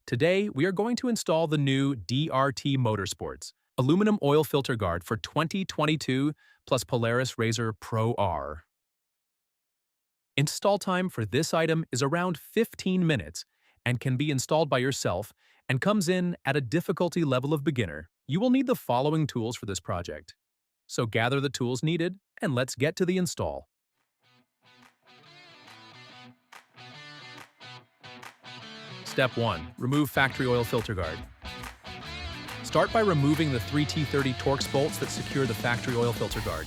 Today, we are going to install the new DRT Motorsports aluminum oil filter guard for 2022 plus Polaris RZR Pro R. Install time for this item is around 15 minutes and can be installed by yourself and comes in at a difficulty level of beginner. You will need the following tools for this project. So gather the tools needed and let's get to the install. Step 1. Remove factory oil filter guard. Start by removing the 3 T30 Torx bolts that secure the factory oil filter guard.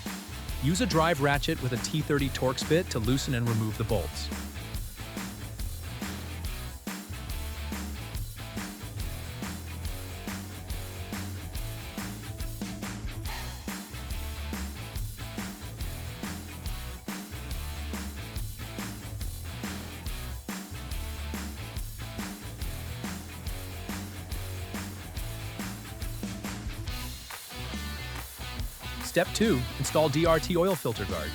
Use a drive ratchet with a T30 Torx bit to loosen and remove the bolts. Step 2. Install DRT oil filter guard.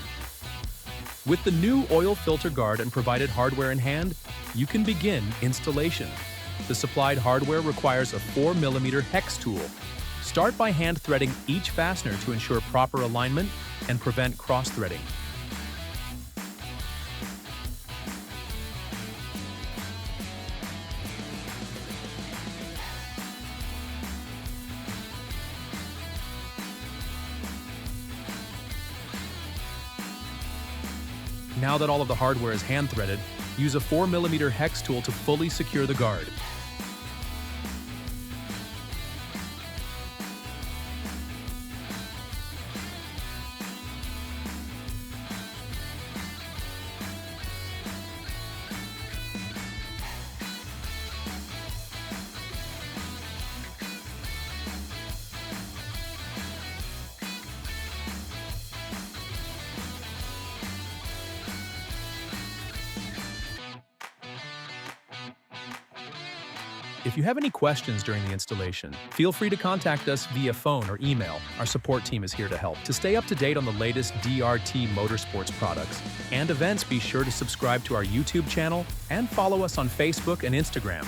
With the new oil filter guard and provided hardware in hand, you can begin installation. The supplied hardware requires a 4mm hex tool. Start by hand threading each fastener to ensure proper alignment and prevent cross-threading. Now that all of the hardware is hand-threaded, use a 4mm hex tool to fully secure the guard. If you have any questions during the installation, feel free to contact us via phone or email. Our support team is here to help. To stay up to date on the latest DRT Motorsports products and events, be sure to subscribe to our YouTube channel and follow us on Facebook and Instagram.